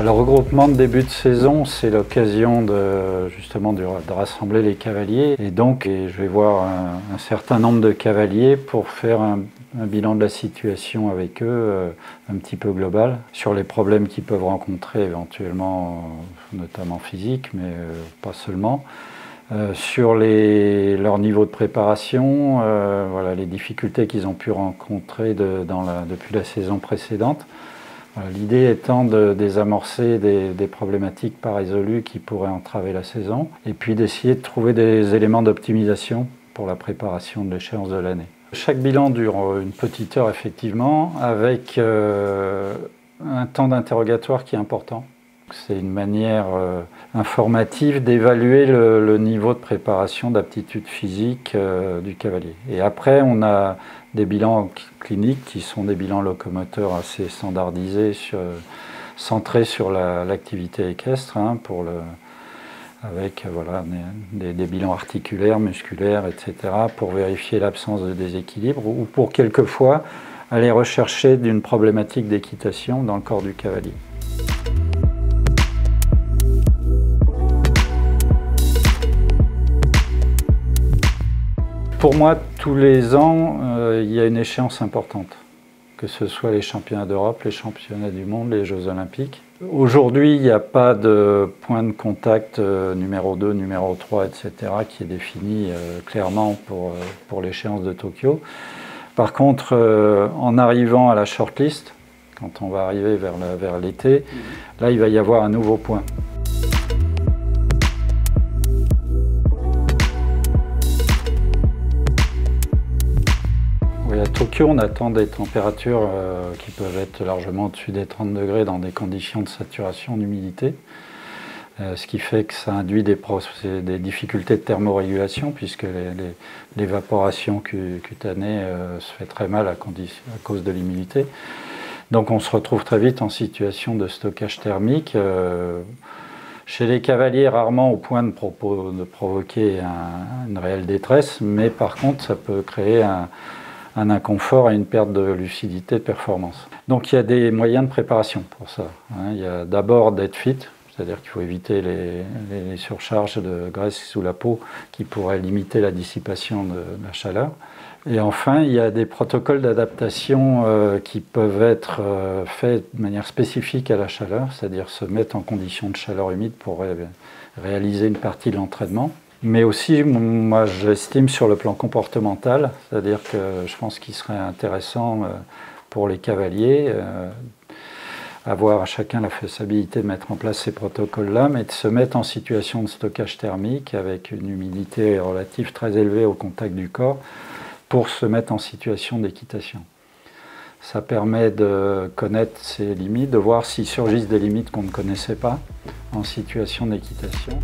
Le regroupement de début de saison, c'est l'occasion justement de rassembler les cavaliers. Et donc, je vais voir un certain nombre de cavaliers pour faire un bilan de la situation avec eux, un petit peu global, sur les problèmes qu'ils peuvent rencontrer éventuellement, notamment physiques, mais pas seulement. Sur leur niveau de préparation, voilà, les difficultés qu'ils ont pu rencontrer depuis la saison précédente. Voilà, l'idée étant de désamorcer des problématiques pas résolues qui pourraient entraver la saison, et puis d'essayer de trouver des éléments d'optimisation pour la préparation de l'échéance de l'année. Chaque bilan dure une petite heure effectivement, avec un temps d'interrogatoire qui est important. C'est une manière informative d'évaluer le niveau de préparation, d'aptitude physique du cavalier. Et après, on a des bilans cliniques qui sont des bilans locomoteurs assez standardisés, centrés sur l'activité équestre, avec voilà, des bilans articulaires, musculaires, etc., pour vérifier l'absence de déséquilibre ou pour quelquefois aller rechercher d'une problématique d'équitation dans le corps du cavalier. Pour moi, tous les ans, il y a une échéance importante, que ce soit les championnats d'Europe, les championnats du monde, les Jeux olympiques. Aujourd'hui, il n'y a pas de point de contact numéro 2, numéro 3, etc. qui est défini clairement pour l'échéance de Tokyo. Par contre, en arrivant à la shortlist, quand on va arriver vers l'été, là, il va y avoir un nouveau point. Oui, à Tokyo, on attend des températures qui peuvent être largement au-dessus des 30 degrés dans des conditions de saturation d'humidité. Ce qui fait que ça induit des difficultés de thermorégulation puisque l'évaporation cutanée se fait très mal à cause de l'humidité. Donc on se retrouve très vite en situation de stockage thermique. Chez les cavaliers, rarement au point de provoquer une réelle détresse, mais par contre ça peut créer un inconfort et une perte de lucidité de performance. Donc il y a des moyens de préparation pour ça. Il y a d'abord d'être fit, c'est-à-dire qu'il faut éviter les surcharges de graisse sous la peau qui pourraient limiter la dissipation de la chaleur. Et enfin, il y a des protocoles d'adaptation qui peuvent être faits de manière spécifique à la chaleur, c'est-à-dire se mettre en condition de chaleur humide pour réaliser une partie de l'entraînement. Mais aussi, moi j'estime sur le plan comportemental, c'est-à-dire que je pense qu'il serait intéressant pour les cavaliers avoir à chacun la faisabilité de mettre en place ces protocoles-là, mais de se mettre en situation de stockage thermique avec une humidité relative très élevée au contact du corps pour se mettre en situation d'équitation. Ça permet de connaître ses limites, de voir s'il surgissent des limites qu'on ne connaissait pas en situation d'équitation.